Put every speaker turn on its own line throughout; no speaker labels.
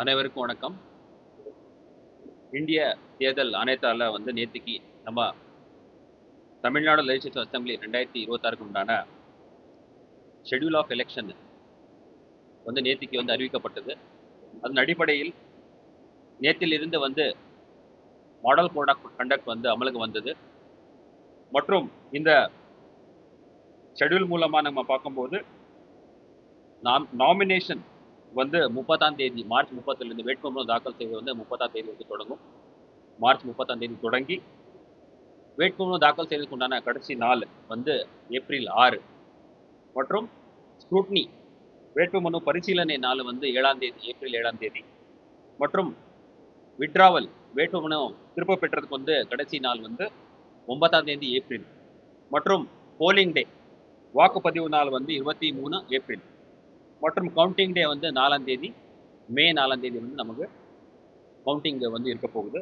அனைவருக்கும் வணக்கம். இந்திய தேர்தல் ஆணையத்தால நேத்திக்கு நம்ம தமிழ்நாடு லெஜிஸ்லேட்டிவ் அசெம்பிளி 2026க்கு உண்டான ஷெட்யூல் ஆஃப் எலெக்ஷன் நேத்திக்கு அறிவிக்கப்பட்டது. அதன் அடிப்படையில் நேத்திலிருந்து மாடல் கோட் ஆஃப் கண்டக்ட் அமலுக்கு வந்தது. மற்றும் இந்த ஷெட்யூல் மூலமா நம்ம பார்க்கும்போது நாமினேஷன் 30ஆம் தேதி மார்ச் 30 வேட்புமனு தாக்கல் செய்வது 30ஆம் தேதி தொடங்கும். மார்ச் 30ஆம் தேதி தொடங்கி வேட்புமனு தாக்கல் செய்வதற்கு உண்டான கடைசி நாள் ஏப்ரல் 6 மற்றும் ஸ்க்ரூட்னி வேட்புமனு பரிசீலனை நாள் 7ஆம் தேதி ஏப்ரல் 7ஆம் தேதி மற்றும் விட்ராவல் வேட்புமனு திரும்ப பெற்றதுக்கு கடைசி நாள் 9ஆம் தேதி ஏப்ரல் மற்றும் போலிங் டே வாக்குப்பதிவு நாள் 23 ஏப்ரல் மற்றும் கவுண்டிங் டே 4ஆம் தேதி மே 4ஆம் தேதி நமக்கு கவுண்டிங் இருக்க போகுது.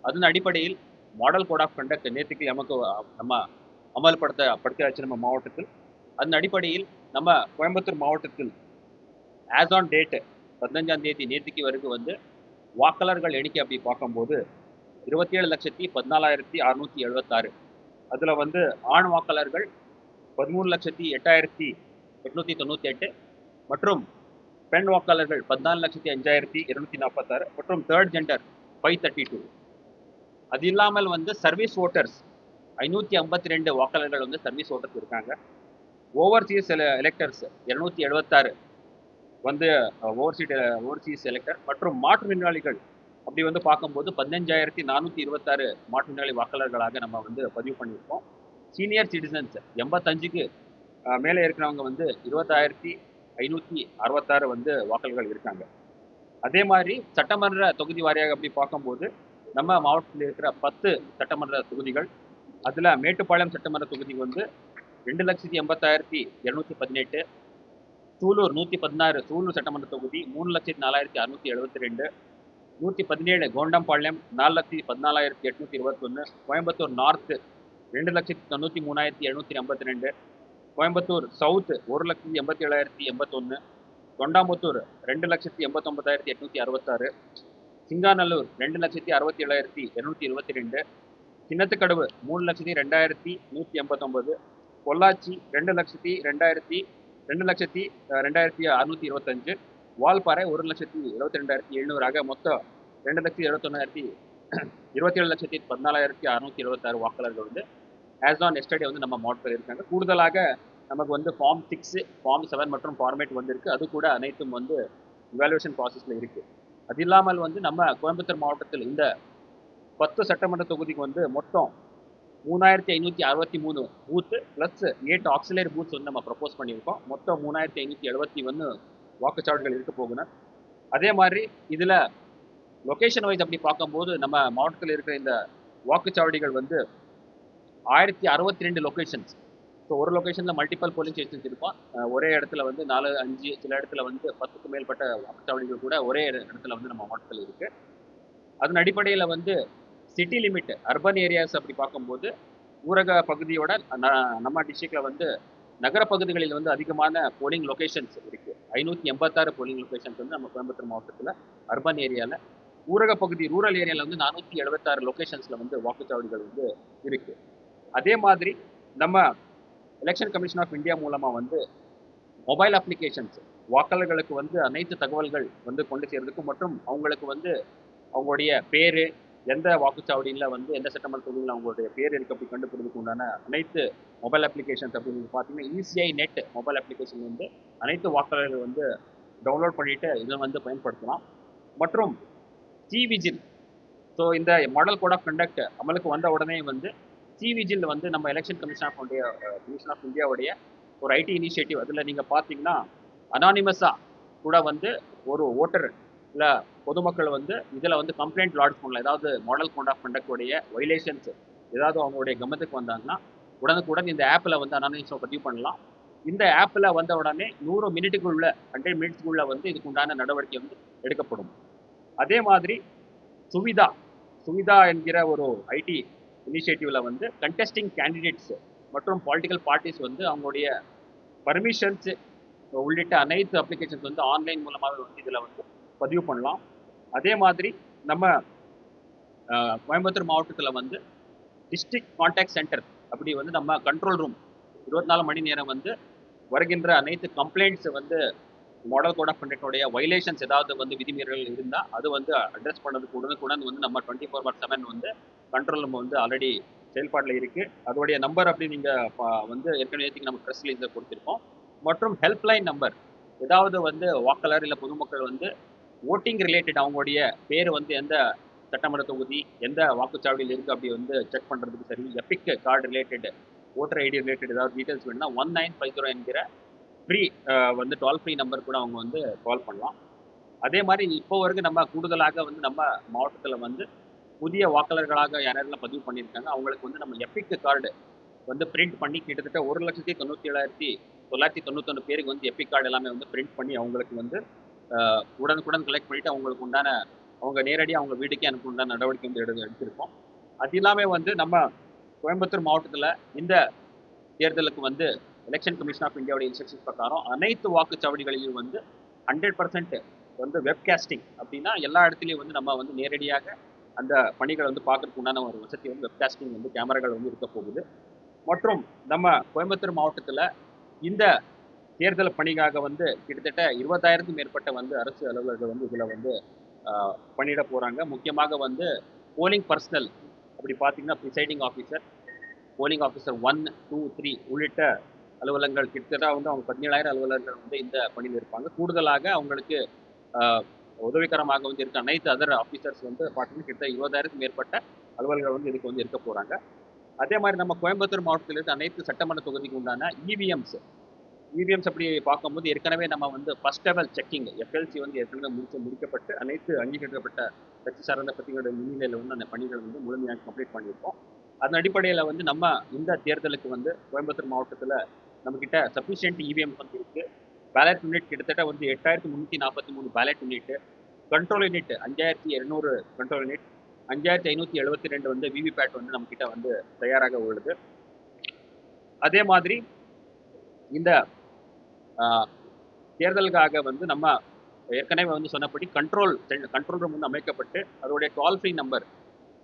அதன் அடிப்படையில் மாடல் கோட் ஆஃப் கண்டக்ட் நேற்றுக்கு நம்ம அமல்படுத்தியாச்சு நம்ம மாவட்டத்தில். அதன் அடிப்படையில் நம்ம கோயம்புத்தூர் மாவட்டத்தில் ஆஸ் ஆன் டேட் 15ஆம் தேதி நேற்றுக்கு வரைக்கும் வாக்காளர்கள் எண்ணிக்கை அப்படி பார்க்கும்போது 27,14,676. அதில் ஆண் வாக்காளர்கள் 13,08,898 மற்றும் பெண் வாக்காளர்கள் 14,05,246 மற்றும் தேர்ட் ஜெண்டர் 532. அது இல்லாமல் சர்வீஸ் ஓட்டர்ஸ் 552 வாக்காளர்கள் சர்வீஸ் ஓட்டர்ஸ் இருக்காங்க. ஓவர்சீஸ் எலெக்டர்ஸ் 276 ஓவர்சீஸ் எலெக்டர் மற்றும் மாற்றுத்திறனாளிகள் அப்படி பார்க்கும்போது 15,426 மாற்றுத்திறனாளி வாக்காளர்களாக நம்ம பதிவு பண்ணியிருக்கோம். சீனியர் சிட்டிசன்ஸ் 85க்கு மேலே இருக்கிறவங்க 20,566 வாக்காளர்கள் இருக்காங்க. அதே மாதிரி சட்டமன்ற தொகுதி வாரியாக அப்படி பார்க்கும்போது நம்ம மாவட்டத்தில் இருக்கிற 10 சட்டமன்ற தொகுதிகள், அதில் மேட்டுப்பாளையம் சட்டமன்ற தொகுதி 2,80,218, சூலூர் 116 சூலூர் சட்டமன்ற தொகுதி 3,04,672, 117 கோண்டம்பாளையம் 4,14,821, கோயம்புத்தூர் நார்த் 2,93,752, கோயம்புத்தூர் சவுத் 1,87,081, தொண்டாமுத்தூர் 2,89,866, சிங்காநல்லூர் 2,67,222, கிணத்துக்கடவு 3,02,189, பொள்ளாச்சி 2,02,625, வால்பாறை 1,72,700 மொத்தம் 27,14,676 வாக்காளர்கள் ஆஸ் ஆன் எஸ்டர்டே நம்ம மாவட்டத்தில் இருக்காங்க. கூடுதலாக நமக்கு ஃபார்ம் 6, ஃபார்ம் 7 மற்றும் ஃபார்மேட் இருக்கு. அது கூட அனைத்தும் இவாலுவேஷன் ப்ராசஸில் இருக்கு. அது இல்லாமல் நம்ம கோயம்புத்தூர் மாவட்டத்தில் இந்த 10 சட்டமன்ற தொகுதிக்கு மொத்தம் 3,563 பூத்து ப்ளஸ் 8 ஆக்சிலரி பூத்ஸ் நம்ம ப்ரப்போஸ் பண்ணியிருக்கோம். மொத்தம் 3,571 வாக்குச்சாவடிகள் இருக்க போகுது. அதே மாதிரி இதில் லொக்கேஷன் வைஸ் அப்படி பார்க்கும்போது நம்ம மாவட்டத்தில் இருக்கிற இந்த வாக்குச்சாவடிகள் 1062 லொக்கேஷன்ஸ். ஸோ ஒரு லொக்கேஷனில் மல்டிபிள் போலிங் ஸ்டேஷன்ஸ் இருக்கும். ஒரே இடத்துல 4, 5, சில இடத்துல 10க்கு மேற்பட்ட வாக்குச்சாவடிகள் கூட ஒரே இடத்துல நம்ம மாவட்டத்தில் இருக்குது. அதன் அடிப்படையில் சிட்டி லிமிட் அர்பன் ஏரியாஸ் அப்படி பார்க்கும்போது ஊரக பகுதியோட நம்ம டிஸ்ட்ரிக்டில் நகர பகுதிகளில் அதிகமான போலிங் லொக்கேஷன்ஸ் இருக்குது. 586 போலிங் லொக்கேஷன்ஸ் நம்ம கோயம்புத்தூர் மாவட்டத்தில் அர்பன் ஏரியாவில். ஊரக பகுதி ரூரல் ஏரியாவில் 476 லொக்கேஷன்ஸில் வாக்குச்சாவடிகள் இருக்குது. அதே மாதிரி நம்ம எலெக்ஷன் கமிஷன் ஆஃப் இந்தியா மூலமாக மொபைல் அப்ளிகேஷன்ஸ் வாக்காளர்களுக்கு அனைத்து தகவல்கள் கொண்டு சேர்றதுக்கும் மற்றும் அவங்களுக்கு அவங்களுடைய பேர், எந்த வாக்குச்சாவடியில் எந்த சட்டமன்ற தொகுதியில் அவங்களுடைய பேர் இருக்கு அப்படி கண்டுபிடிக்கிறதுக்கு உண்டான அனைத்து மொபைல் அப்ளிகேஷன்ஸ் அப்படின்னு பார்த்தீங்கன்னா இசிஐ நெட் மொபைல் அப்ளிகேஷன் அனைத்து வாக்காளர்கள் டவுன்லோட் பண்ணிட்டு இதை பயன்படுத்தலாம். மற்றும் சிவிஜில், ஸோ இந்த மாடல் கோட் ஆஃப் கண்டக்ட் அமலுக்கு வந்த உடனே சிவிஜில் நம்ம எலெக்ஷன் கமிஷன் ஆஃப் இந்தியாவுடைய ஒரு ஐடி இனிஷியேட்டிவ். அதில் நீங்கள் பார்த்தீங்கன்னா அனானிமஸாக கூட ஒரு ஓட்டர் இல்லை பொதுமக்கள் இதில் கம்ப்ளைண்ட் லாட்ஜ் பண்ணலாம். ஏதாவது மாடல் கோட் ஆஃப் கண்டக்ட் உடைய வைலேஷன்ஸ் ஏதாவது அவங்களுடைய கவனத்துக்கு வந்தாங்கன்னா உடனுக்குடன் இந்த ஆப்பில் அனானிமஸாக பதிவு பண்ணலாம். இந்த ஆப்பில் வந்த உடனே 100 மினிட்டுக்குள்ள 100 மினிட்ஸ்க்குள்ள இதுக்கு உண்டான நடவடிக்கை எடுக்கப்படும். அதே மாதிரி சுவிதா என்கிற ஒரு ஐடி இனிஷியேட்டிவ்ல கண்டெஸ்டிங் கேண்டிடேட்ஸ் மற்றும் பொலிட்டிக்கல் பார்ட்டிஸ் அவங்களுடைய பர்மிஷன்ஸ் உள்ளிட்ட அனைத்து அப்ளிகேஷன்ஸ் ஆன்லைன் மூலமாக இதில் பதிவு பண்ணலாம். அதே மாதிரி நம்ம கோயம்புத்தூர் மாவட்டத்தில் வந்து டிஸ்ட்ரிக்ட் கான்டாக்ட் சென்டர் அப்படி வந்து நம்ம கண்ட்ரோல் ரூம் 24 மணி நேரம் வந்து வருகின்ற அனைத்து கம்ப்ளைண்ட்ஸ் வந்து மாடல் கோட் ஆஃப் கண்டக்டோடைய வைலேஷன்ஸ் ஏதாவது வந்து விதிமீறல்கள் இருந்தால் அது வந்து அட்ரஸ் பண்ணதுக்கு உடனுக்குடன் வந்து நம்ம 24/7 வந்து கண்ட்ரோல் ரூம் வந்து ஆல்ரெடி செயல்பாட்டில் இருக்கு. அதோடைய நம்பர் அப்படி நீங்க வந்து ஏற்கனவே நம்ம ப்ரெஸ் ரிலீஸில் கொடுத்துருக்கோம். மற்றும் ஹெல்ப்லைன் நம்பர் ஏதாவது வந்து வாக்காளர் இல்லை பொதுமக்கள் வந்து ஓட்டிங் ரிலேட்டட் அவங்களுடைய பேர் வந்து எந்த சட்டமன்ற தொகுதி எந்த வாக்குச்சாவடியில் இருக்கு அப்படி வந்து செக் பண்றதுக்கு சரி, Epic card related voter IT related ஏதாவது டீடைல்ஸ் வேணும்னா 1950 என்கிற ஃப்ரீ வந்து டோல் ஃப்ரீ நம்பர் கூட அவங்க வந்து கால் பண்ணலாம். அதே மாதிரி இப்போ வரைக்கும் நம்ம கூடுதலாக வந்து நம்ம மாவட்டத்தில் வந்து புதிய வாக்காளர்களாக யாரெல்லாம் பதிவு பண்ணியிருக்காங்க அவங்களுக்கு வந்து நம்ம எபிக் கார்டு வந்து பிரிண்ட் பண்ணி கிட்டத்தட்ட 1,97,991 பேருக்கு வந்து எபிக் கார்டு எல்லாமே வந்து பிரிண்ட் பண்ணி அவங்களுக்கு வந்து உடனுக்குடன் கலெக்ட் பண்ணிட்டு அவங்களுக்கு உண்டான அவங்க நேரடியாக அவங்க வீட்டுக்கே அனுப்ப உண்டான நடவடிக்கை வந்து எடுத்திருக்கோம். அது இல்லாமல் வந்து நம்ம கோயம்புத்தூர் மாவட்டத்தில் இந்த தேர்தலுக்கு வந்து எலெக்ஷன் கமிஷன் ஆஃப் இந்தியாவுடைய இன்ஸ்ட்ரக்ஷன்ஸ் பிரகாரம் அனைத்து வாக்குச்சாவடிகளிலும் வந்து 100% வந்து வெப்காஸ்டிங் அப்படின்னா எல்லா இடத்துலையும் வந்து நம்ம வந்து நேரடியாக அந்த பணிகளை வந்து பார்க்கறதுக்கு உண்டான ஒரு வசதி வந்து வெப்காஸ்டிங் வந்து கேமராக்கள் வந்து இருக்க போகுது. மற்றும் நம்ம கோயம்புத்தூர் மாவட்டத்தில் இந்த தேர்தல் பணிக்காக வந்து கிட்டத்தட்ட 20,000க்கும் மேற்பட்ட வந்து அரசு அலுவலர்கள் வந்து இதில் வந்து பண்ணிட போகிறாங்க. முக்கியமாக வந்து போலிங் பர்சனல் அப்படி பார்த்தீங்கன்னா ப்ரிசைடிங் ஆஃபீஸர், போலிங் ஆஃபீஸர் 1, 2, 3 உள்ளிட்ட அலுவலகங்கள் கிட்டத்தட்ட வந்து அவங்க 17,000 அலுவலர்கள் வந்து இந்த பணியில் இருப்பாங்க. கூடுதலாக அவங்களுக்கு உதவிகரமாக வந்து இருக்க அனைத்து அதர் ஆஃபீஸர்ஸ் வந்து பார்த்தீங்கன்னா கிட்டத்தட்ட 20,000க்கும் மேற்பட்ட அலுவலர்கள் வந்து இதுக்கு வந்து இருக்க போகிறாங்க. அதே மாதிரி நம்ம கோயம்புத்தூர் மாவட்டத்தில் இருக்க அனைத்து சட்டமன்ற தொகுதிக்கு உண்டான இவிஎம்ஸ் அப்படி பார்க்கும்போது ஏற்கனவே நம்ம வந்து ஃபர்ஸ்ட் லெவல் செக்கிங் எஃப்எல்சி வந்து ஏற்கனவே முடிக்கப்பட்டு அனைத்து அங்கீகரிக்கப்பட்ட கட்சி சார்ந்த பத்திரிகையோட முன்னிலையில் வந்து அந்த பணிகள் வந்து முழுமையாக கம்ப்ளீட் பண்ணியிருக்கோம். அதன் அடிப்படையில் வந்து நம்ம இந்த தேர்தலுக்கு வந்து கோயம்புத்தூர் மாவட்டத்தில் நம்மக்கிட்ட சஃபிஷியன்ட் இவிஎம் வந்து இருக்கு. பேலட் யூனிட் கிட்டத்தட்ட வந்து 8,343 ballot unit, control unit 5,200 control unit, 5,572 வந்து விவிபேட் வந்து நம்மக்கிட்ட வந்து தயாராக உள்ளது. அதே மாதிரி இந்த தேர்தலுக்காக வந்து நம்ம ஏற்கனவே வந்து சொன்னபடி கண்ட்ரோல் ரூம் வந்து அமைக்கப்பட்டு அதோடைய டோல் ஃப்ரீ நம்பர்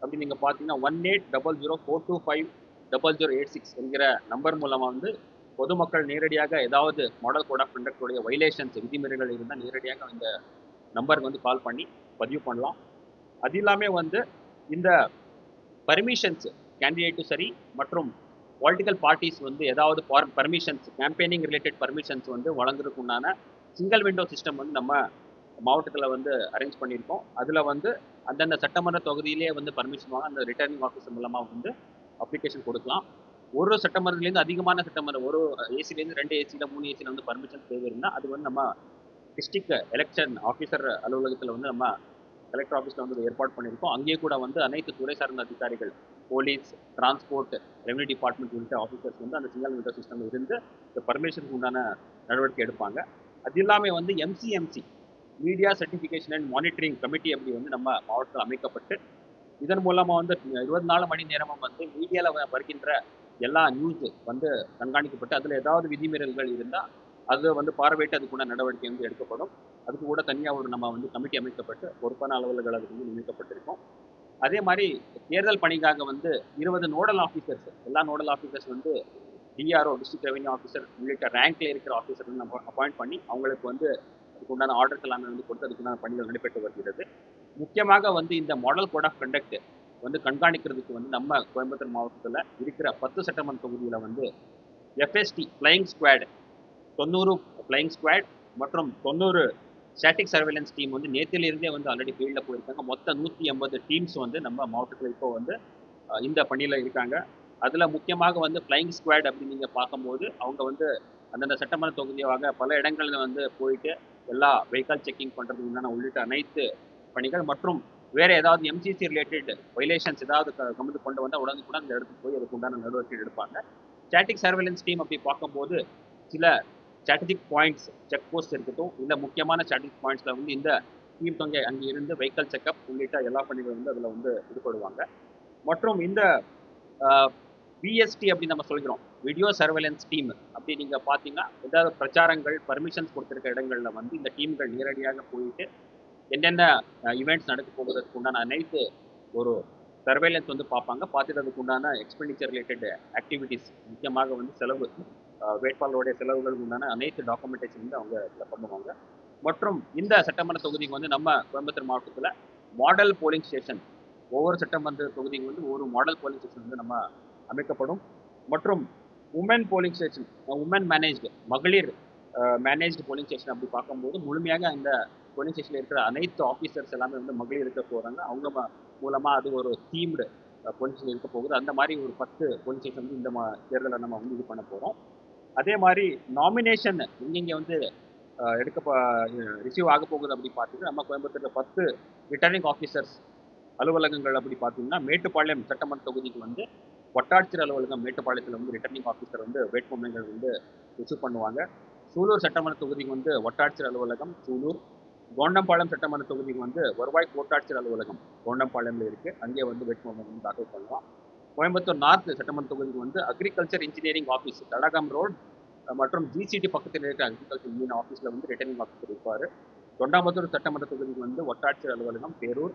அப்படி நீங்கள் பார்த்தீங்கன்னா 180042500086 என்கிற நம்பர் மூலமாக வந்து பொதுமக்கள் நேரடியாக ஏதாவது மாடல் கோட் ஆஃப் கண்டக்டோடைய வைலேஷன்ஸ் விதிமுறைகள் இருந்தால் நேரடியாக இந்த நம்பருக்கு வந்து கால் பண்ணி பதிவு பண்ணலாம். அது இல்லாமல் வந்து இந்த பர்மிஷன்ஸ் கேண்டிடேட்டும் சரி மற்றும் பொலிட்டிக்கல் பார்ட்டிஸ் வந்து ஏதாவது பர்மிஷன்ஸ் கேம்பெயினிங் ரிலேட்டட் பர்மிஷன்ஸ் வந்து வழங்குறதுக்கு உண்டான சிங்கிள் விண்டோ சிஸ்டம் வந்து நம்ம மாவட்டத்தில் வந்து அரேஞ்ச் பண்ணியிருக்கோம். அதில் வந்து அந்தந்த சட்டமன்ற தொகுதியிலே வந்து பர்மிஷன் வாங்க அந்த ரிட்டர்னிங் ஆஃபீஸர் மூலமாக வந்து அப்ளிகேஷன் கொடுக்கலாம். ஒரு சட்டமன்றத்துலேருந்து அதிகமான சட்டமன்றம் ஒரு ஏசிலேருந்து 2 ஏசியில் 3 ஏசியில் வந்து பர்மிஷன் தேவை இருந்தால் அது வந்து நம்ம டிஸ்ட்ரிக்ட் எலெக்ஷன் ஆஃபீஸர் அலுவலகத்தில் வந்து நம்ம கலெக்டர் ஆஃபீஸில் வந்து ஏற்பாடு பண்ணியிருக்கோம். அங்கேயே கூட வந்து அனைத்து துறை சார்ந்த அதிகாரிகள், போலீஸ், டிரான்ஸ்போர்ட், ரெவன்யூ டிபார்ட்மெண்ட் உள்ளிட்ட ஆஃபீஸர்ஸ் வந்து அந்த சிங்கிள் விண்டோ சிஸ்டம் இருந்து இந்த பர்மிஷனுக்கு உண்டான நடவடிக்கை எடுப்பாங்க. அது இல்லாமல் வந்து MCMC media certification and monitoring committee அப்படி வந்து நம்ம மாவட்டத்தில் அமைக்கப்பட்டு இதன் மூலமாக வந்து 24 மணி நேரமும் வந்து மீடியாவில் வருகின்ற எல்லா நியூஸ் வந்து கண்காணிக்கப்பட்டு அதில் ஏதாவது விதிமீறல்கள் இருந்தால் அது வந்து பார்வையிட்டு அதுக்குள்ள நடவடிக்கை வந்து எடுக்கப்படும். அதுக்கு கூட தனியாக ஒரு நம்ம வந்து கமிட்டி அமைக்கப்பட்டு பொறுப்பான அலுவலர்கள் அதுக்கு வந்து நியமிக்கப்பட்டிருக்கோம். அதே மாதிரி தேர்தல் பணிக்காக வந்து 20 நோடல் ஆஃபீஸர்ஸ் எல்லா நோடல் ஆஃபீஸர்ஸ் வந்து டிஆர்ஓ டிஸ்ட்ரிக்ட் ரெவன்யூ ஆஃபீஸர் உள்ளிட்ட ரேங்க்ல இருக்கிற ஆஃபீஸர் வந்து நம்ம அப்பாயிண்ட் பண்ணி அவங்களுக்கு வந்து அதுக்கு உண்டான ஆர்டர்ஸ் எல்லாமே வந்து கொடுத்து அதுக்குண்டான பணிகள் நடைபெற்று வருகிறது. முக்கியமாக வந்து இந்த மாடல் கோட் ஆஃப் கண்டக்ட் வந்து கண்காணிக்கிறதுக்கு வந்து நம்ம கோயம்புத்தூர் மாவட்டத்தில் இருக்கிற 10 சட்டமன்ற தொகுதியில் வந்து FST flying squad 90 flying squad மற்றும் 90 ஸ்டாட்டிக் சர்வேலன்ஸ் டீம் வந்து நேற்றிலிருந்தே வந்து ஆல்ரெடி ஃபீல்டில் போயிருக்காங்க. மொத்தம் 180 டீம்ஸ் வந்து நம்ம மாவட்டத்தில் இப்போ வந்து இந்த பணியில் இருக்காங்க. அதில் முக்கியமாக வந்து ஃப்ளையிங் ஸ்குவாட் அப்படின்னு நீங்கள் பார்க்கும்போது அவங்க வந்து அந்தந்த சட்டமன்ற தொகுதியாக பல இடங்களில் வந்து போயிட்டு எல்லா வெஹிக்கல் செக்கிங் பண்ணுறது உண்டான உள்ளிட்ட அனைத்து பணிகள் மற்றும் வேறு ஏதாவது எம்சிசி ரிலேட்டட் வைலேஷன்ஸ் ஏதாவது கொண்டு வந்தால் உடனுக்குடன் அந்த இடத்துக்கு போய் அதுக்கு உண்டான நடவடிக்கை எடுப்பாங்க. ஸ்டாட்டிக் சர்வேலன்ஸ் டீம் அப்படி பார்க்கும்போது சில ஸ்ட்ராட்டஜிக் பாயிண்ட்ஸ் செக் போஸ்ட் இருக்கட்டும், இந்த முக்கியமான ஸ்ட்ராட்டஜிக் பாயிண்ட்ஸில் வந்து இந்த டீம் அங்கே இருந்து வெஹிக்கல் செக்அப் உள்ளிட்ட எல்லா பணிகளும் வந்து அதில் வந்து ஈடுபடுவாங்க. மற்றும் இந்த விஎஸ்டி அப்படி நம்ம சொல்கிறோம், வீடியோ சர்வேலன்ஸ் டீம் அப்படி நீங்கள் பார்த்தீங்கன்னா ஏதாவது பிரச்சாரங்கள் பர்மிஷன்ஸ் கொடுத்துருக்க இடங்களில் வந்து இந்த டீம்கள் நேரடியாக போயிட்டு என்னென்ன ஈவெண்ட்ஸ் நடக்க போகிறதுக்கு உண்டான அனைத்து ஒரு சர்வேலன்ஸ் வந்து பார்ப்பாங்க. பார்த்துட்டு அதுக்கு உண்டான எக்ஸ்பெண்டிச்சர் ரிலேட்டட் ஆக்டிவிட்டீஸ் முக்கியமாக வந்து செலவு வேட்பாளருடைய செலவுகளுக்கு உண்டான அனைத்து டாக்குமெண்டேஷன் வந்து அவங்க இதில் பண்ணுவாங்க. மற்றும் இந்த சட்டமன்ற தொகுதிக்கு வந்து நம்ம கோயம்புத்தூர் மாவட்டத்தில் மாடல் போலிங் ஸ்டேஷன் ஒவ்வொரு சட்டமன்ற தொகுதிக்கு வந்து ஒரு மாடல் போலிங் ஸ்டேஷன் வந்து நம்ம அமைக்கப்படும். மற்றும் women polling station, women managed, மகளிர் மேனேஜ்டு போலிங் ஸ்டேஷன் அப்படி பார்க்கும்போது முழுமையாக இந்த போலிங் ஸ்டேஷனில் இருக்கிற அனைத்து ஆஃபீஸர்ஸ் எல்லாமே வந்து மகளிர் இருக்க போகிறாங்க. அவங்க மூலமாக அது ஒரு தீம்டு போலிங் ஸ்டேஷன் இருக்க போகுது. அந்த மாதிரி ஒரு 10 போலிங் ஸ்டேஷன் வந்து இந்த தேர்தலை நம்ம வந்து இது பண்ண போகிறோம். அதே மாதிரி நாமினேஷன் இங்கே வந்து ரிசீவ் ஆக போகுது அப்படி பார்த்தீங்கன்னா நம்ம கோயம்புத்தூரில் 10 ரிட்டர்னிங் ஆஃபீஸர்ஸ் அலுவலகங்கள் அப்படி பார்த்தீங்கன்னா மேட்டுப்பாளையம் சட்டமன்ற தொகுதிக்கு வந்து வட்டாட்சியர் அலுவலகம் மேட்டுப்பாளையத்தில் வந்து ரிட்டர்னிங் ஆஃபீஸர் வந்து வேட்புமனுகள் வந்து ரிசீவ் பண்ணுவாங்க. சூலூர் சட்டமன்ற தொகுதிக்கு வந்து வட்டாட்சியர் அலுவலகம் சூலூர். கோண்டம்பாளையம் சட்டமன்ற தொகுதிக்கு வந்து வருவாய் கோட்டாட்சியர் அலுவலகம் கோண்டம்பாளையம்ல இருக்கு. அங்கே வந்து வேட்புமனு வந்து தாக்கல் பண்ணலாம். கோயம்புத்தூர் நார்த் சட்டமன்ற தொகுதிக்கு வந்து அக்ரிகல்ச்சர் இன்ஜினியரிங் ஆஃபீஸ் தடகம் ரோட் மற்றும் ஜிசிடி பக்கத்தில் இருக்க அக்ரிகல்ச்சர் இன்ஜினியரிங் ஆஃபீஸில் வந்து ரிட்டர்னிங் ஆஃபீஸர் இருப்பார். தொண்டாமுத்தூர் சட்டமன்ற தொகுதிக்கு வந்து வட்டாட்சியர் அலுவலகம் பேரூர்.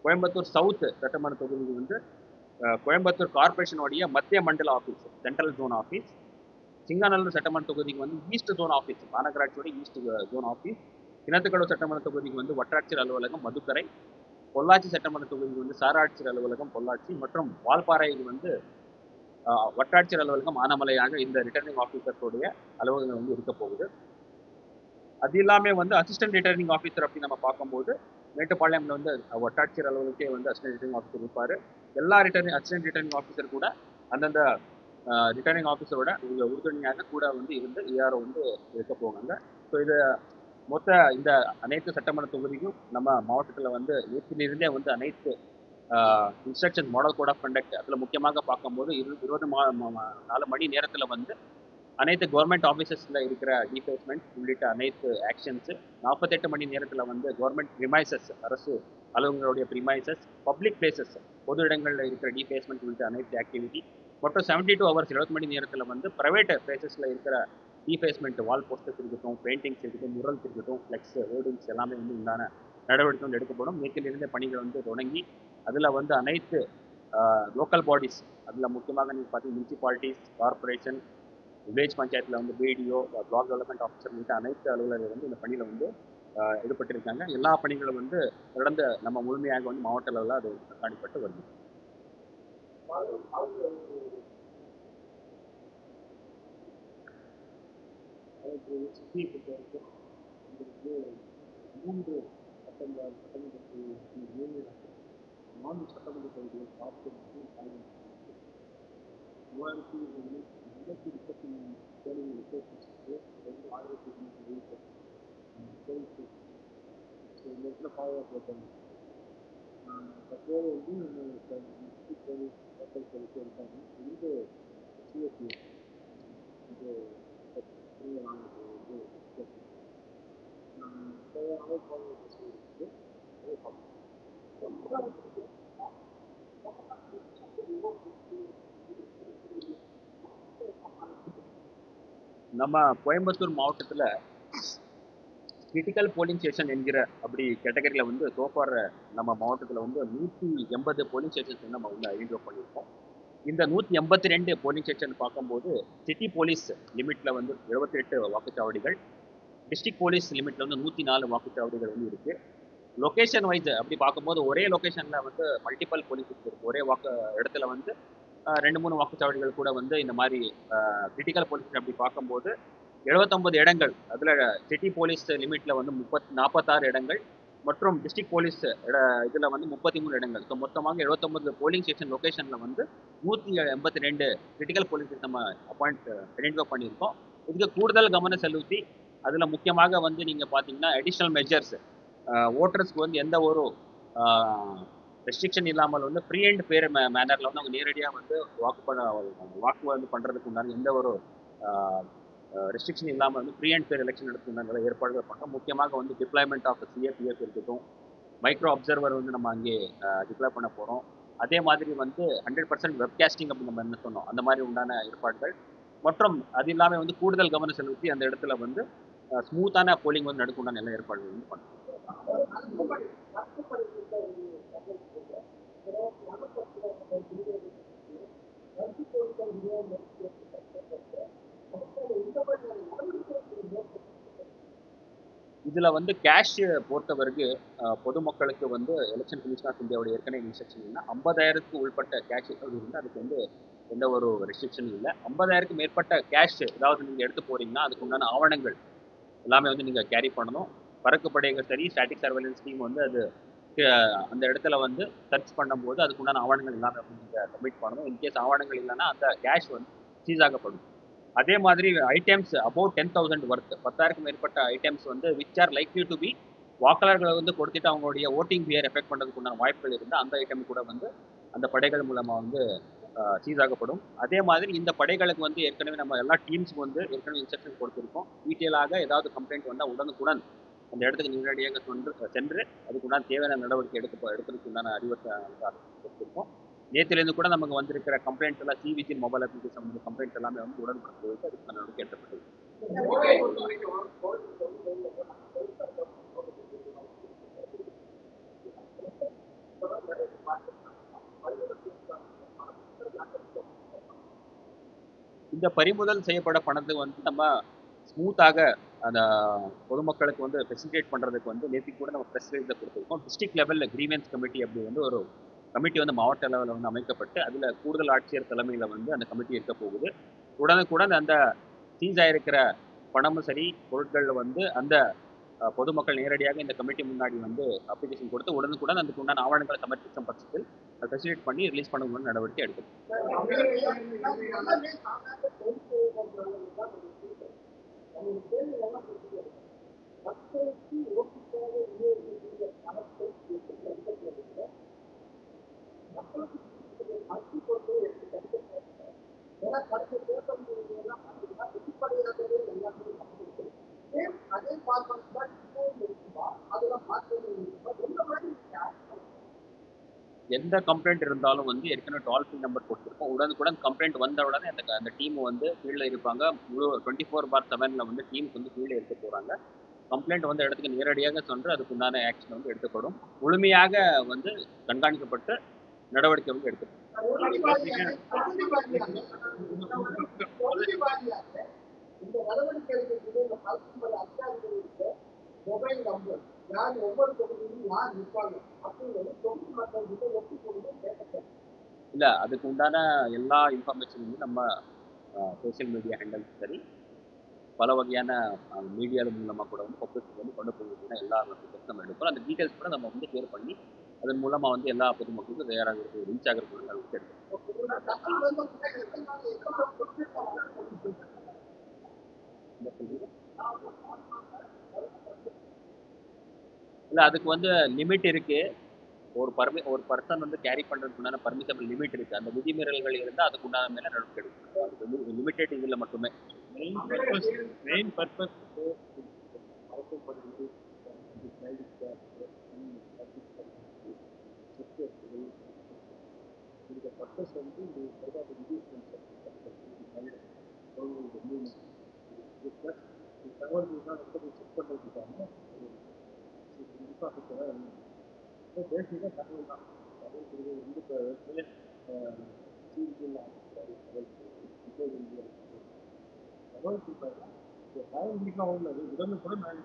கோயம்புத்தூர் சவுத் சட்டமன்ற தொகுதிக்கு வந்து கோயம்புத்தூர் கார்பரேஷனுடைய மத்திய மண்டல office central zone office. Singanallur சட்டமன்ற தொகுதிக்கு வந்து ஈஸ்ட் ஜோன் ஆஃபீஸ் மாநகராட்சியோட ஈஸ்ட் ஜோன் ஆஃபீஸ். கிணத்துக்கடவு சட்டமன்ற தொகுதிக்கு வந்து வட்டாட்சியர் அலுவலகம் மதுக்கரை. பொள்ளாச்சி சட்டமன்ற தொகுதிக்கு வந்து சாராட்சியர் அலுவலகம் பொள்ளாச்சி மற்றும் வால்பாறைக்கு வந்து வட்டாட்சியர் அலுவலகம் ஆனமலையாக இந்த ரிட்டர்னிங் ஆஃபீஸர்ஸோடைய அலுவலகம் வந்து இருக்க போகுது. அது இல்லாமல் வந்து அசிஸ்டன்ட் ரிட்டர்னிங் ஆஃபீஸர் அப்படி நம்ம பார்க்கும்போது மேட்டுப்பாளையம்ல வந்து வட்டாட்சியர் அலுவலகத்தை வந்து அசிஸ்டன்ட் ரிட்டர்னிங் ஆஃபீஸர் இருப்பார். எல்லா அசிஸ்டன்ட் ரிட்டர்னிங் ஆஃபீஸர் கூட அந்தந்த ரிட்டர்னிங் ஆஃபீஸரோட உறுதுணையாக கூட வந்து இருந்து ஏஆர்ஓ வந்து இருக்க போவாங்க. ஸோ இது மொத்த இந்த அனைத்து சட்டமன்ற தொகுதிக்கும் நம்ம மாவட்டத்தில் வந்து நேற்றிலிருந்தே வந்து அனைத்து instruction model code of conduct அதில் முக்கியமாக பார்க்கும்போது 24 மணி நேரத்தில் வந்து அனைத்து கவர்மெண்ட் ஆஃபீஸஸில் இருக்கிற டிஃபேஸ்மெண்ட் உள்ளிட்ட அனைத்து ஆக்ஷன்ஸு 48 மணி நேரத்தில் வந்து கவர்மெண்ட் ப்ரிமைசஸ் அரசு அலுவலர்களுடைய ப்ரிமைசஸ் பப்ளிக் பிளேசஸ் பொது இடங்களில் இருக்கிற டிஃபேஸ்மெண்ட் உள்ளிட்ட அனைத்து ஆக்டிவிட்டி மற்றும் 72 ஹவர்ஸ் 20 மணி நேரத்தில் வந்து ப்ரைவேட் பிளேசஸில் இருக்கிற டிஃபேஸ்மெண்ட் வால் போஸ்டர்ஸ் இருக்கட்டும், பெயிண்டிங்ஸ் இருக்கட்டும், முரல்ஸ் இருக்கட்டும், ஃப்ளெக்ஸ் ஹோர்டிங்ஸ் எல்லாமே வந்து உண்டான நடவடிக்கை வந்து எடுக்கப்படும். நேற்றிலிருந்த பணிகள் வந்து தொடங்கி அதில் வந்து அனைத்து லோக்கல் பாடிஸ் அதில் முக்கியமாக நீங்கள் பார்த்தீங்கன்னா முனிசிபாலிட்டிஸ், கார்பரேஷன், வில்லேஜ் பஞ்சாயத்தில் வந்து பிடிஓ, பிளாக் டெவலப்மெண்ட் ஆஃபீஸர் உள்ளிட்ட அனைத்து அலுவலர்கள் வந்து இந்த பணியில் வந்து ஈடுபட்டிருக்காங்க. எல்லா பணிகளும் வந்து தொடர்ந்து நம்ம முழுமையாக வந்து மாவட்ட அளவில் அது கண்காணிக்கப்பட்டு வருது. சிட்டியை பொறுத்த வரைக்கும் உங்களுக்கு 3 சட்டமன்ற தொகுதிகள் 4 சட்டமன்ற தொகுதிகள் பார்த்து 3233 போலிங் லொக்கேஷன்ஸுக்கு 1220 இந்த இடத்துல பாதுகாப்பு வைப்பாங்க. தற்போது வந்து போலீஸ் மக்கள் போலீஸ் இருக்காங்க. இந்த சிஎஸ்சி இது நம்ம கோயம்புத்தூர் மாவட்டத்தில் கிரிட்டிக்கல் போலிங் ஸ்டேஷன் என்கிற அப்படி கேட்டகரியில் வந்து சோஃபார் நம்ம மாவட்டத்தில் வந்து 180 போலிங் ஸ்டேஷன்ஸ் நம்ம வந்து ஐடென்டிஃபை பண்ணியிருக்கோம். இந்த 182 போலிங் ஸ்டேஷன் பார்க்கும்போது சிட்டி போலீஸ் லிமிட்டில் வந்து 78 வாக்குச்சாவடிகள், டிஸ்ட்ரிக்ட் போலீஸ் லிமிட்டில் வந்து 104 வாக்குச்சாவடிகள் வந்து இருக்குது. லொக்கேஷன் வைஸ் அப்படி பார்க்கும்போது ஒரே லொக்கேஷனில் வந்து மல்டிபிள் போலீஸ் இருக்குது. ஒரே இடத்துல வந்து 2-3 வாக்குச்சாவடிகள் கூட வந்து இந்த மாதிரி கிரிட்டிக்கல் போலீஸ் அப்படி பார்க்கும்போது 79 இடங்கள், அதில் சிட்டி போலீஸ் லிமிட்டில் வந்து 46 இடங்கள் மற்றும் டிஸ்ட்ரிக்ட் போலீஸ் இதில் வந்து 33 இடங்கள். ஸோ மொத்தமாக 79 போலிங் ஸ்டேஷன் லொக்கேஷனில் வந்து 182 கிரிட்டிக்கல் போலீஸ் நம்ம ஐடென்டிஃபை பண்ணியிருக்கோம். இதுக்கு கூடுதல் கவனம் செலுத்தி அதில் முக்கியமாக வந்து நீங்கள் பார்த்தீங்கன்னா அடிஷ்னல் மெஜர்ஸ் ஓட்டர்ஸ்க்கு வந்து எந்த ஒரு ரெஸ்ட்ரிக்ஷன் இல்லாமல் வந்து ஃப்ரீ அண்ட் ஃபேர் மேனரில் வந்து அவங்க நேரடியாக வந்து வாக்கு வந்து பண்ணுறதுக்கு உண்டான எந்த ஒரு ரெஸ்ட்ரிக்ஷன் இல்லாமல் வந்து ஃப்ரீ அண்ட் ஃபேர் எலெக்ஷன் எடுத்துக்கிற ஏற்பாடுகள் பண்ணுறோம். முக்கியமாக வந்து டிப்ளாய்மெண்ட் ஆஃப் சிஎஃப்இஎஃப் இருக்கட்டும், மைக்ரோ அப்சர்வர் வந்து நம்ம அங்கே டிப்ளாய் பண்ண போகிறோம். அதே மாதிரி வந்து 100% வெப்காஸ்டிங் அப்படி நம்ம என்ன சொன்னோம், அந்த மாதிரி உண்டான ஏற்பாடுகள் மற்றும் அது இல்லாமல் வந்து கூடுதல் கவனம் செலுத்தி அந்த இடத்துல வந்து ஸ்மூத்தான போலிங் வந்து நடக்கும்னா நல்ல ஏற்பாடு வந்து பண்ணுறோம். இதுல வந்து கேஷ் பொறுத்தவரைக்கும் பொதுமக்களுக்கு வந்து எலெக்ஷன் கமிஷன் ஆஃப் இந்தியாவோட ஏற்கனவே இன்ஸ்ட்ரக்ஷன் என்ன 50,000க்கு உள்பட்ட கேஷ் ஏதாவது இருந்தால் அதுக்கு வந்து எந்த ஒரு ரெஸ்ட்ரிக்ஷனும் இல்லை. 50,000க்கு மேற்பட்ட கேஷ் ஏதாவது நீங்கள் எடுத்து போறீங்கன்னா அதுக்கு உண்டான ஆவணங்கள் எல்லாமே வந்து நீங்கள் கேரி பண்ணணும். பறக்கு படைகள் சரி, ஸ்டாட்டிக் சர்வேலன்ஸ் டீம் வந்து அது அந்த இடத்துல வந்து சர்ச் பண்ணும்போது அதுக்குண்டான ஆவணங்கள் எல்லாமே வந்து நீங்கள் சப்மிட் பண்ணணும். இன்கேஸ் ஆவணங்கள் இல்லைன்னா அந்த கேஷ் வந்து சீஸ் ஆகப்படும். அதே மாதிரி ஐட்டம்ஸ் அபவுட் 10,000 ஒர்த் 10,000க்கு மேற்பட்ட ஐட்டம்ஸ் வந்து which are likely to be வாக்காளர்களை வந்து கொடுத்துட்டு அவங்களுடைய ஓட்டிங் பியர் எஃபெக்ட் பண்ணுறதுக்கு உண்டான வாய்ப்புகள் இருந்தால் அந்த ஐட்டம் கூட வந்து அந்த படைகள் மூலமாக வந்து சீஸ் ஆகப்படும். அதே மாதிரி இந்த படைகளுக்கு வந்து ஏற்கனவே நம்ம எல்லா டீம்ஸுக்கு வந்து ஏற்கனவே இன்ஸ்ட்ரக்ஷன் கொடுத்துருக்கோம். டீட்டெயிலாக ஏதாவது கம்ப்ளைண்ட் வந்தால் உடனுக்குடன் அந்த இடத்துக்கு நேரடியாக சென்று அதுக்குண்டான தேவையான நடவடிக்கை எடுப்பதற்கு உண்டான அறிவுறுத்த கொடுத்துருக்கோம். நேற்றிலிருந்து கூட நமக்கு வந்திருக்கிற கம்ப்ளைண்ட் எல்லாம் சிவிஜி மொபைல் அப்ளிகேஷன் வந்து கம்ப்ளைண்ட் எல்லாமே வந்து உடன்படுத்துவதற்கு அதுக்கான நடவடிக்கை எடுக்கப்பட்டது. இந்த பறிமுதல் செய்யப்பட பணத்தை வந்து நம்ம ஸ்மூத்தாக அந்த பொதுமக்களுக்கு வந்து ஃபெசிலிட்டேட் பண்ணுறதுக்கு வந்து நேற்று கூட நம்ம ப்ரெஸ் ரிலீஸில் கொடுத்துருக்கோம். டிஸ்ட்ரிக்ட் லெவலில் கிரீவன்ஸ் கமிட்டி அப்படி வந்து ஒரு கமிட்டி வந்து மாவட்ட லெவலில் வந்து அமைக்கப்பட்டு அதில் கூடுதல் ஆட்சியர் தலைமையில் வந்து அந்த கமிட்டி இருக்க போகுது. உடனுக்குடன் அந்த சீஸ் ஆகிருக்கிற பணமும் சரி பொருட்களில் வந்து அந்த பொதுமக்கள் நேரடியாக இந்த கமிட்டி முன்னாடி வந்து அப்ளிகேஷன் கொடுத்து உடனுக்குடன் அதுக்கு உண்டான ஆவணங்களை சமர்ப்பிக்கும் பட்சத்தில் ஃபெசிலிட்டேட் பண்ணி ரிலீஸ் பண்ண நடவடிக்கை எடுக்கும். எந்த கம்ப்ளைண்ட் இருந்தாலும் வந்து ஏற்கனவே டோல் ஃப்ரீ நம்பர் கொடுத்துருக்கோம். உடனுக்குடன் கம்ப்ளைண்ட் வந்த உடனே அந்த டீம் வந்து ஃபீல்டில் இருப்பாங்க. முழு 24/7 வந்து டீம்ஸ் வந்து ஃபீல்டில் இருக்க போகிறாங்க. கம்ப்ளைண்ட் வந்த இடத்துக்கு நேரடியாக சென்று அதுக்கு உண்டான ஆக்ஷன் வந்து எடுக்கப்படும். முழுமையாக வந்து கண்காணிக்கப்பட்டு நடவடிக்கை வந்து எடுக்கப்படும். இல்ல அதுக்கு உண்டான எல்லா இன்ஃபர்மேஷனும் நம்ம சோசியல் மீடியா ஹேண்டல்ஸ் சரி பல வகையான மீடியா மூலமாக கூட வந்து பப்ளிக் வந்து கொண்டு போகிறதுனா எல்லா நம்ம எடுக்கிறோம். அந்த டீட்டெயில்ஸ் கூட நம்ம வந்து ஷேர் பண்ணி அதன் மூலமா வந்து எல்லா பொதுமக்களுக்கும் தயாராக ரீச் ஆகிறதுக்கு நடவடிக்கை எடுக்கிறோம். இல்லை அதுக்கு வந்து லிமிட் இருக்கு. ஒரு பர்சன் வந்து கேரி பண்ணுறதுக்கு உண்டான பர்மிசபிள் லிமிட் இருக்குது. அந்த விதிமீறல்கள் இருந்தால் அதுக்கு உண்டான மேலே நடவடிக்கை எடுக்கணும். அது வந்து லிமிட்டட் இதில் மட்டுமே. மெயின் பர்பஸ் அரசு பகுதி இந்த பர்பஸ் வந்து தகவல்கள் தான் வந்து செக் பண்ணுறதுக்கான ஒரு பேசிக்காக தகவல் தான். தகவல் கொடுவது வந்து இப்போ தகவல் கொடுத்தாங்க. தகவல் கொடுத்தா உள்ளது உடனுக்குடன் நான்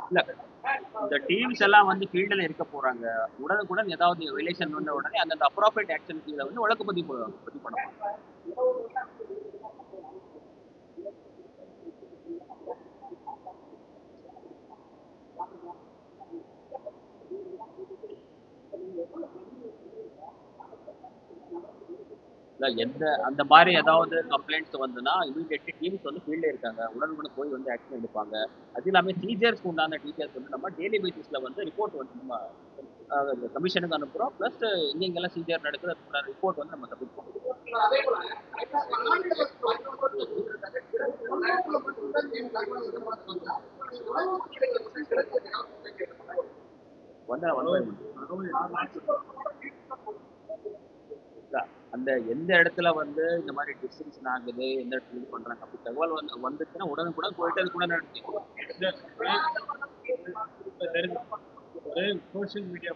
இல்ல இந்த டீம்ஸ் எல்லாம் வந்து ஃபீல்டில் இருக்க போறாங்க. உடனுக்குடன் ஏதாவது ரிலேஷன் வந்த உடனே அந்த அப்ரோப்ரியேட் ஆக்ஷன் கீழே வந்து வழக்கு பதிவு பண்ணலாம். இல்லை எந்த அந்த மாதிரி ஏதாவது கம்ப்ளைண்ட்ஸ் வந்துன்னா இமீடியட்லி டீம்ஸ் வந்து ஃபீல்டில் இருக்காங்க. உடனுக்குடன் போய் வந்து ஆக்ஷன் எடுப்பாங்க. அது இல்லாமல் டீச்சர்ஸ்க்கு உண்டான டீச்சர்ஸ் வந்து நம்ம டெய்லி பேசிஸில் வந்து ரிப்போர்ட் வந்து நம்ம கமிஷனுக்கு அனுப்புகிறோம். ப்ளஸ் எங்கெங்கெல்லாம் சிஜிஆர் நடக்குது அதுக்குண்டான ரிப்போர்ட் வந்து நம்ம சப்மிட் பண்ணுறோம். அந்த எந்த இடத்துல வந்து இந்த மாதிரி டிஸ்ட்ரிபியூஷன் ஆகுது, எந்த இடத்துல இது பண்றாங்க அப்படி தகவல் வந்துச்சுன்னா உடனுக்குடன் போயிட்டு அது கூட நடத்தி ஒரு சோஷியல் மீடியா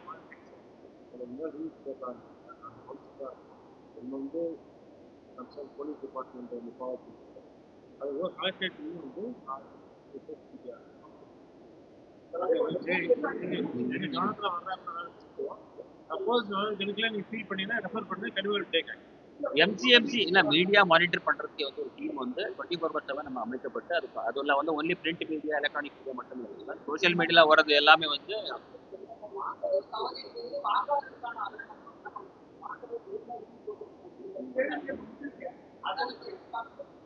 ரூல்ஸ் போடுறாங்க. வந்து கன்சர்ன் போலீஸ் டிபார்ட்மெண்ட் முக்காவாசி அது ஒரு கலெக்டரேட் வந்து சோஷியல் மீடியா சப்போஸ் இதுக்கெல்லாம் நீங்க ஃபீல் பண்ணீங்கன்னா ரெஃபர் பண்ணி கன்வெர்ட் டேக் எம்சிஎம்சி இல்ல மீடியா மானிட்டர் பண்றதுக்கு வந்து ஒரு டீம் வந்து 24/7 நம்ம அமைக்கப்பட்டு அதுல வந்து only print media electronic media மட்டும் இல்லை, சோஷியல் மீடியால வர்றது எல்லாமே வந்து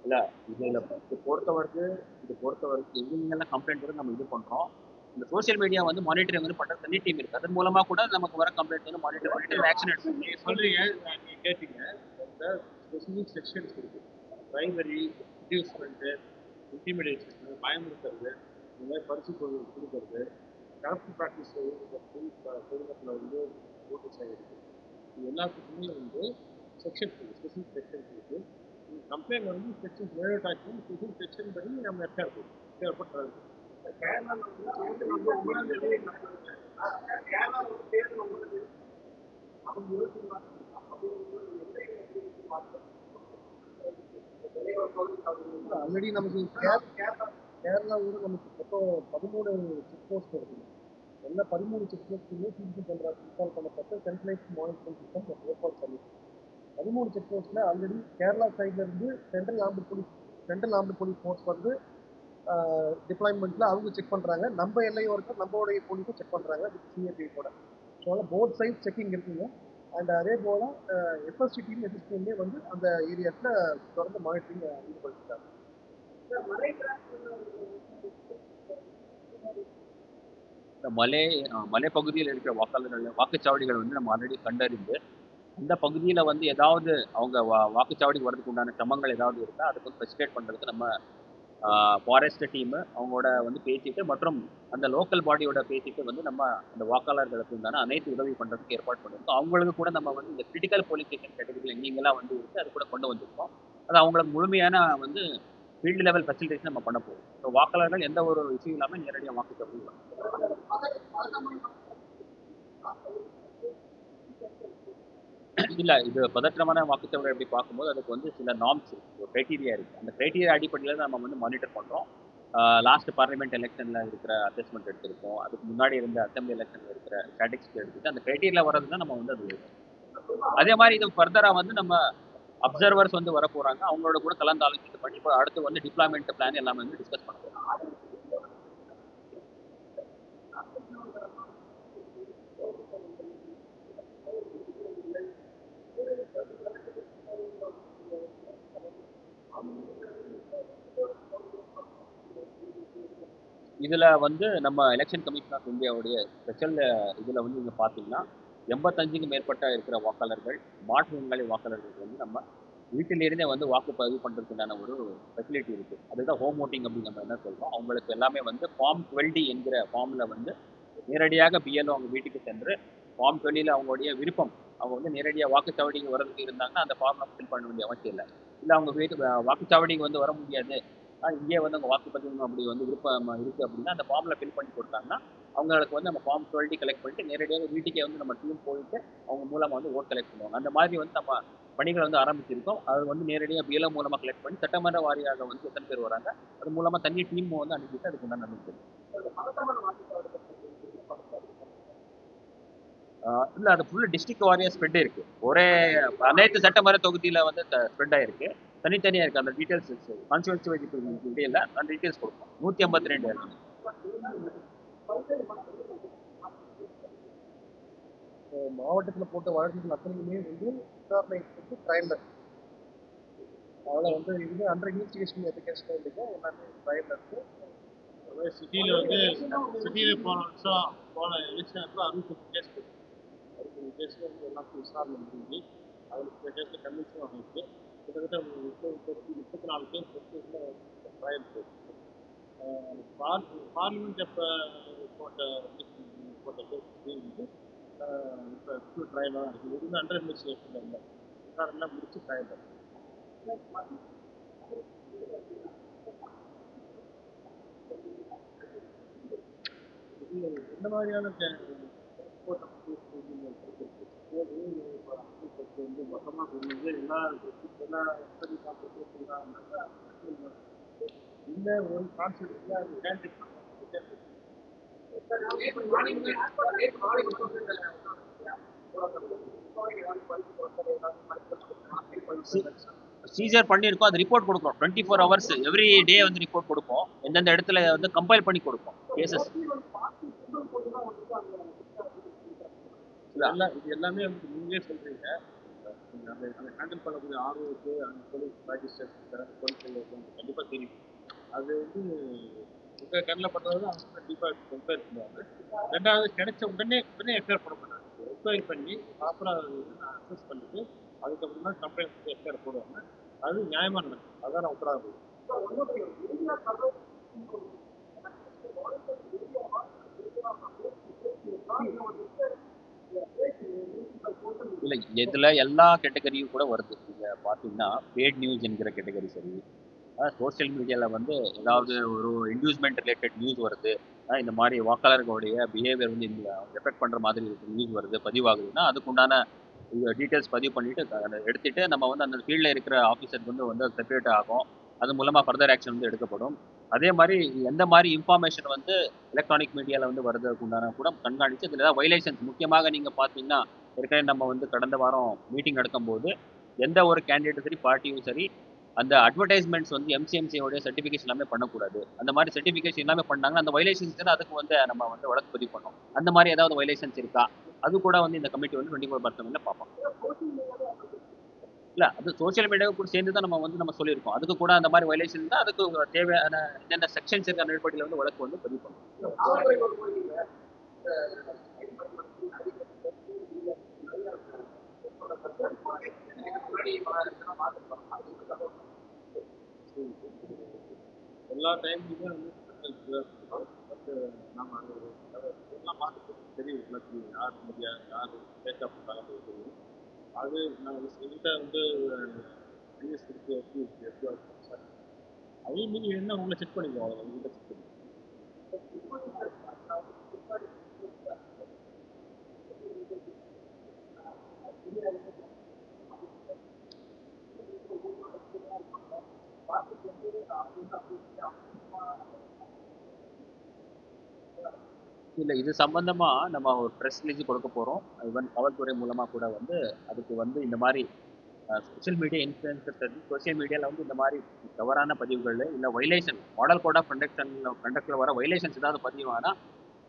இல்ல இது பொறுத்தவரைக்கும் எங்கெங்கெல்லாம் கம்ப்ளைண்ட் வரும் நம்ம இது பண்றோம். இந்த சோஷியல் மீடியா வந்து மானிட்டரிங் வந்து பண்ற தனி டீம் இருக்கு. அதன் மூலமா கூட நமக்கு வர கம்ப்ளைண்ட் வந்து மானிட்டர் பண்ணிட்டு ஆக்ஷன் எடுக்கணும். நீங்க சொல்றீங்க, நீங்க கேட்டீங்க, இந்த ஸ்பெசிபிக் செக்ஷன்ஸ் இருக்கு. பிரைமரி, இன்டியூஸ்மெண்ட், இன்டிமிடேஷன், பயமுறுத்துறது, இந்த மாதிரி பரிசு கொடுக்கறது, கரப்ட் ப்ராக்டிஸ் பொதுமக்களை வந்து நோட்டீஸ் ஆகிருக்கு. இது எல்லாத்துக்குமே வந்து செக்ஷன் ஸ்பெசிபிக் செக்ஷன்ஸ் இருக்கு. கம்ப்ளைண்ட் வந்து செக்ஷன் விளையாட் ஆச்சு ஸ்பெசிபிக் செக்ஷன் படி நம்ம எஃப்ஐஆர் போடுறோம். ஆல்ரெடி நமக்கு கேரளாவோட நமக்கு மொத்தம் 13 செக் போஸ்ட் இருக்குது. எல்லா 13 செக் போஸ்ட்டுமே சிசி கேமரா இன்ஸ்டால் பண்ணப்பட்ட சென்ட்ரலைஸ்ட் மானிட்டரிங் சிஸ்டம் ஏற்பாடு பண்ணிருக்கு. 13 செக் போஸ்ட்டில் ஆல்ரெடி கேரளா சைட்லேருந்து சென்ட்ரல் ஆர்ம்டு போலீஸ் ஃபோர்ஸ் வந்து டிப்ளாய்மெண்ட்டில் அவங்க செக் பண்ணுறாங்க. நம்ம எல்லையோரத்தில் நம்மளுடைய போலீஸும் செக் பண்ணுறாங்க வித் சிஏபியோட. ஸோ அதனால் போத் சைட் செக்கிங் இருக்குங்க. அண்ட் அதே போல் எஸ்எஸ்டி டீம் எஸ்எஸ்டிஎம்ஏ வந்து அந்த ஏரியாஸில் தொடர்ந்து மானிட்டரிங் ஈடுபடுத்திட்டாங்க. மலை பகுதியில் இருக்கிற வாக்குச்சாவடிகள் வந்து நம்ம ஆல்ரெடி கண்டறிந்து அந்த பகுதியில் வந்து ஏதாவது அவங்க வாக்குச்சாவடிக்கு வரதுக்கு உண்டான சிரமங்கள் ஏதாவது இருந்தால் அதுக்கு வந்து ஃபெசிலிட்டேட் பண்ணுறதுக்கு நம்ம ஃபாரஸ்ட் டீமு அவங்களோட வந்து பேசிட்டு மற்றும் அந்த லோக்கல் பாடியோட பேசிட்டு வந்து நம்ம அந்த வாக்காளர்களுக்கு உண்டான அனைத்து உதவி பண்ணுறதுக்கு ஏற்பாடு பண்ணியிருக்கோம். அவங்களுக்கு கூட நம்ம வந்து இந்த கிரிட்டிக்கல் போலீஸ் ஸ்டேஷன் கேட்டகரியில் எங்கெங்கெல்லாம் வந்து இருக்குது அது கூட கொண்டு வந்திருக்கோம். அது அவங்களுக்கு முழுமையான வந்து ஃபீல்டு லெவல் ஃபெசிலிட்டேஷன் நம்ம பண்ண போகிறோம். ஸோ வாக்காளர்கள் எந்த ஒரு விஷயம் இல்லாமல் நேரடியாக வாக்குச்சாவடி இல்லை, இது பதற்றமான வாக்குச்சாவடி அப்படி பார்க்கும்போது அதுக்கு வந்து சில நார்ம்ஸ் கிரைட்டீரியா இருக்குது. அந்த கிரைட்டீரியா அடிப்படையில் நம்ம வந்து மானிட்டர் பண்ணுறோம். லாஸ்ட் பார்லிமெண்ட் எலெக்ஷனில் இருக்கிற அசஸ்மெண்ட் எடுத்திருக்கோம். அதுக்கு முன்னாடி இருந்த அசம்பிளி எலெக்ஷனில் இருக்கிற ஸ்டாட்டிஸ்டிக்ஸ் எடுத்துட்டு அந்த கிரைட்டீரியா வர்றதுன்னா நம்ம வந்து அது அதே மாதிரி இது ஃபர்தராக வந்து நம்ம அப்சர்வர்ஸ் வந்து வர போகிறாங்க. அவங்களோட கூட கலந்து ஆலோசித்து பண்ணி இப்போ அடுத்து வந்து டிப்ளாய்மெண்ட் பிளான் எல்லாமே வந்து டிஸ்கஸ் பண்ண போகிறோம். இதில் வந்து நம்ம எலெக்ஷன் கமிஷன் ஆஃப் இந்தியாவுடைய ஸ்பெஷல் இதில் வந்து நீங்கள் பார்த்தீங்கன்னா 85க்கும் மேற்பட்ட இருக்கிற வாக்காளர்கள் மாற்றுத்திறனாளி வாக்காளர்களுக்கு வந்து நம்ம வீட்டிலிருந்தே வந்து வாக்குப்பதிவு பண்ணுறதுக்கான ஒரு ஃபெசிலிட்டி இருக்குது. அதுதான் ஹோம் ஓட்டிங் அப்படின்னு நம்ம என்ன சொல்கிறோம். அவங்களுக்கு எல்லாமே வந்து ஃபார்ம் 12 என்கிற ஃபார்மில் வந்து நேரடியாக பிஎல்ஓ அவங்க வீட்டுக்கு சென்று ஃபார்ம் 12 அவங்களுடைய விருப்பம் அவங்க வந்து நேரடியாக வாக்குச்சாவடிக்கு வரதுக்கு இருந்தாங்கன்னா அந்த ஃபார்ம் நம்ம ஃபில் பண்ண வேண்டிய அவசியம் இல்லை. இல்லை அவங்க வாக்குச்சாவடிக்கு வந்து வர முடியாது, இங்கே வந்து அவங்க வாக்குப்பதிவு அப்படி வந்து விருப்பம் இருக்குது அப்படின்னா அந்த ஃபார்மில் ஃபில் பண்ணி கொடுத்தாங்கன்னா அவங்களுக்கு வந்து நம்ம ஃபார்ம் 12 கலெக்ட் பண்ணிட்டு நேரடியாக வீட்டுக்கே வந்து நம்ம டீம் போயிட்டு அவங்க மூலமாக வந்து ஓட் கலெக்ட் பண்ணுவாங்க. அந்த மாதிரி வந்து நம்ம பணிகளை வந்து ஆரம்பிச்சிருக்கோம். அது வந்து நேரடியாக பிஎல்ஓ மூலமாக கலெக்ட் பண்ணி சட்டமன்ற வாரியாக வந்து எத்தனை பேர் வராங்க அது மூலமாக தனி டீம் வந்து அனுப்பிட்டு அதுக்கு உண்டான அனுப்பிச்சு இல்லை, அது ஃபுல்லாக டிஸ்ட்ரிக்ட் வாரியாக ஸ்ப்ரெட் இருக்கு. ஒரே அனைத்து சட்டமன்ற தொகுதியில் வந்து ஸ்ப்ரெட் ஆயிருக்கு. தனித்தனியாக இருக்குது. அந்த டீட்டெயில்ஸ் கான்ஸ்டியூன்சி வைஸ் டீட்டெயிலில் அந்த டீட்டெயில்ஸ் கொடுப்போம். 152 இருக்கு. மாவட்டத்தில் போட்ட வழக்குகள் அத்தனையுமே வந்து விசாரணைக்கு ட்ரையலில் இருக்கு. அதில் வந்து இது அண்டர் இன்வெஸ்டிகேஷன் எஜுகேஷன் இல்லைங்க, எல்லாமே ட்ரையலில் இருக்கு.
சிட்டியில் வந்து சிட்டியில் போன வருஷம் போன எலெக்ஷன் அப்போ 65 கேஸ் போச்சு. 65 கேஸில் வந்து எல்லாத்தையும் விசாரணை முடிஞ்சு அதில் சில கேஸில் கன்விக்ஷன் ஆகிருக்கு. கிட்டத்தட்ட 34 கேஸ் வந்து ட்ரையல் போயிருக்கு. பார்லிமெண்ட் எப்போ போட்ட போட்ட கேஸ் வந்து இப்போ ஃபுல் ட்ரையலாக தான் இருக்குது. இது வந்து அண்டர் இன்வெஸ்டிகேஷன் இல்லை. விசாரணைலாம் முடிச்சு ட்ரையல் தான். இது எந்த மாதிரியான வந்து மொத்தமாக கொண்டு வந்து எல்லா ஸ்டடி பார்த்துட்டு இந்த ஒரு கான்செப்ட்ல அது கேண்டிடேட்
சீசர் பண்ணியிருக்கோம். அது ரிப்போர்ட் கொடுப்போம் 24 ஹவர்ஸ் எவ்ரி டே வந்து ரிப்போர்ட் கொடுப்போம். எந்தெந்த இடத்துல வந்து கம்பைல் பண்ணி கொடுப்போம் கேசஸ்.
இது எல்லாமே வந்து நீங்களே சொல்றீங்க. அதை ஹேண்டில் பண்ணக்கூடிய ஆர்வத்துக்கு அந்த போலீஸ் மேஜிஸ்ட்ரேட் போலீஸ் கண்டிப்பாக தெரியும். அது வந்து உங்கள் கண்ணில் பண்ணுறது அவங்க கண்டிப்பாக என்கொயரி பண்ணுவாங்க. ரெண்டாவது கிடைச்ச உடனே எஃப்ஐஆர் போட மாட்டாங்க. என்கொயரி பண்ணி ப்ராப்பராக அசஸ் பண்ணிட்டு அதுக்கப்புறம் தான் கம்ப்ளைண்ட் எஃப்ஐஆர் போடுவாங்க. அது நியாயமாக நடக்கும். அதான் நான் உத்தரவாதம்.
இல்ல இதுல எல்லா கேட்டகரியும் கூட வருது. நீங்க பாத்தீங்கன்னா பேட் நியூஸ் என்கிற கேட்டகரி சரி, சோசியல் மீடியால வந்து ஏதாவது ஒரு இன்டியூஸ்மெண்ட் ரிலேட்டட் நியூஸ் வருது, இந்த மாதிரி வாக்காளர்களுடைய பிஹேவியர் வந்து எஃபெக்ட் பண்ற மாதிரி நியூஸ் வருது, பதிவாகுதுன்னா அதுக்குண்டான டீட்டெயில்ஸ் பதிவு பண்ணிட்டு எடுத்துட்டு நம்ம வந்து அந்த ஃபீல்டில் இருக்கிற ஆஃபீஸருக்கு வந்து செப்பரேட் ஆகும். அது மூலமா ஃபர்தர் ஆக்ஷன் வந்து எடுக்கப்படும். அதே மாதிரி எந்த மாதிரி இன்ஃபார்மேஷன் வந்து எலக்ட்ரானிக் மீடியாவில் வந்து வருதுக்கு உண்டான கூட கண்காணிச்சு இதில் ஏதாவது வைலேஷன்ஸ் முக்கியமாக நீங்கள் பார்த்தீங்கன்னா ஏற்கனவே நம்ம வந்து கடந்த வாரம் மீட்டிங் நடக்கும்போது எந்த ஒரு கேண்டிடேட்டும் சரி பார்ட்டியும் சரி அந்த அட்வர்டைஸ்மெண்ட்ஸ் வந்து எம்சிஎம்சியோடைய சர்டிஃபிகேஷன் எல்லாமே பண்ணக்கூடாது. அந்த மாதிரி சர்டிஃபிகேஷன் எல்லாமே பண்ணாங்கன்னா அந்த வைலேஷன்ஸ் அதுக்கு வந்து நம்ம வந்து வழக்கு பதிவு பண்ணோம். அந்த மாதிரி ஏதாவது வைலேஷன்ஸ் இருக்கா அது கூட வந்து இந்த கமிட்டி வந்து 24/7 பார்ப்போம். இல்ல அது சோசியல் மீடியாவுக்கு கூட சேர்ந்து தான் நம்ம சொல்லியிருக்கோம். அதுக்கு கூட அந்த மாதிரி வைலேஷன் தான் அதுக்கு தேவையான என்னென்ன செக்ஷன்ஸ் இருக்க அடிப்படையில் வந்து வழக்கு வந்து பதிவு பண்ணும்.
எல்லா டைம்லையுமே வந்து நம்ம எல்லாம் பார்த்துட்டு தெரியும் யார் மீடியா யார் பேக்கப் பண்ணுறாங்க தெரியும். அது நான் என்கிட்ட வந்து பிஎஸ் இருக்கு அதையும் மீறி என்ன உங்களை செக் பண்ணிக்குவோம். அதை உங்கள்கிட்ட செக் பண்ணி
இல்ல இது சம்பந்தமா நம்ம ஒரு ப்ரெஸ் ரிலீஸ் கொடுக்க போறோம். ஈவன் காவல்துறை மூலமா கூட வந்து அதுக்கு வந்து இந்த மாதிரி சோசியல் மீடியா இன்ஃபுளுசர் சோசியல் மீடியாவில் வந்து இந்த மாதிரி தவறான பதிவுகள் இல்லை வைலேஷன் மாடல் கோட் ஆஃப் கண்டக்ட்ல வர வைலேஷன்ஸ் ஏதாவது பதிவானா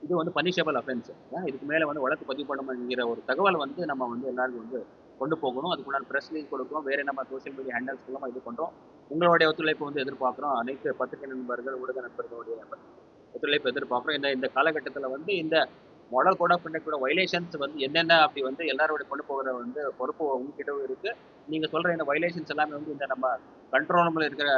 இது வந்து பனிஷபிள் அஃபென்ஸ். இதுக்கு மேலே வந்து வழக்கு பதிவு பண்ணணுங்கிற ஒரு தகவல் வந்து நம்ம வந்து எல்லாருக்கும் வந்து கொண்டு போகணும். அதுக்குண்டான ப்ரெஸ் ரிலீஸ் கொடுக்குறோம். வேற நம்ம சோசியல் மீடியா ஹேண்டல்ஸ் மூலமாக இது பண்ணுறோம். உங்களுடைய ஒத்துழைப்பு வந்து எதிர்பார்க்குறோம். அனைத்து பத்திரிகை நண்பர்கள் ஊடக நண்பர்களுடைய ஒத்துழைப்பு எதிர்பார்க்குறோம். இந்த காலகட்டத்தில் வந்து இந்த மாடல் கோட் ஆஃப் கண்டக்டோட வைலேஷன்ஸ் வந்து என்னென்ன அப்படி வந்து எல்லாரோட கொண்டு போகிற வந்து பொறுப்பு உங்ககிட்டவும் இருக்கு. நீங்க சொல்ற இந்த வைலேஷன்ஸ் எல்லாமே வந்து இந்த நம்ம கண்ட்ரோல் இருக்கிற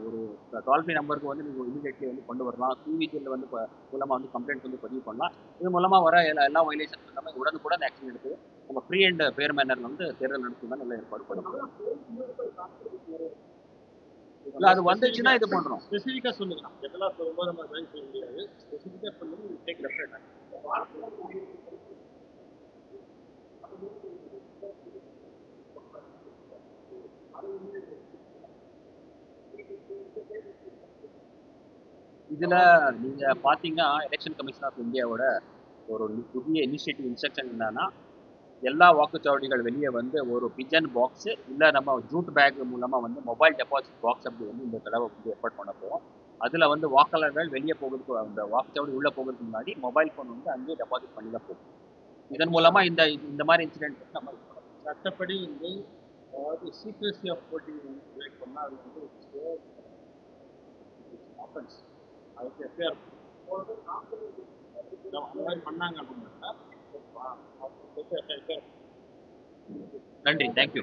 ஒரு டோல் ஃப்ரீ நம்பருக்கு வந்து நீங்க இமீடியட்லி வந்து கொண்டு வரலாம். சிவிஜியில் வந்து மூலமா வந்து கம்ப்ளைண்ட் வந்து பதிவு பண்ணலாம். இது மூலமா வர எல்லா வைலேஷன்ஸ் எல்லாமே உடனுக்குடன் ஆக்ஷன் எடுத்து நம்ம ஃப்ரீ அண்ட் ஃபேர் மேனர்ல வந்து தேர்தல் நடத்தி தான் நல்ல ஏற்பாடு பண்ணணும். இல்ல அது வந்துச்சுன்னா இது பண்றோம்.
ஸ்பெசிஃபிக்கா சொல்லுங்க. எதெல்லாம் சொல்லும்போது நம்ம ஜாயின் செய்ய முடியாது. ஸ்பெசிஃபிக்கா சொல்லுங்க. Take reference.
இதுல நீங்க பாத்தீங்கன்னா எலெக்ஷன் கமிஷன் ஆஃப் இந்தியாவோட ஒரு புதிய இனிஷியேட்டிவ் இன்ஸ்ட்ரக்ஷன் என்னன்னா எல்லா வாக்குச்சாவடிகள் வெளியே வந்து ஒரு பிஜன் பாக்ஸ் இல்லை நம்ம ஜூட் பேக் மூலமா வந்து மொபைல் டெபாசிட் பாக்ஸ் அப்படி வந்து இந்த தடவை வந்து ஏற்பாடு பண்ண போகிறோம். அதில் வந்து வாக்காளர்கள் வெளியே போகிறதுக்கு அந்த வாக்குச்சாவடி உள்ளே போகிறதுக்கு முன்னாடி மொபைல் ஃபோன் வந்து அங்கேயே டெபாசிட் பண்ணி தான் போகும். இதன் மூலமா இந்த மாதிரி இன்சிடென்ட் நம்ம
சட்டப்படி வந்து அதாவது சீக்ரெசி ஆஃப் ஓட்டிங் வந்து பிரேக் பண்ணால் அது வந்து ஆஃபென்ஸ். அதுக்கு எஃப்ஐஆர் அந்த மாதிரி பண்ணாங்க அப்படின்னா
நன்றி. தேங்க்யூ.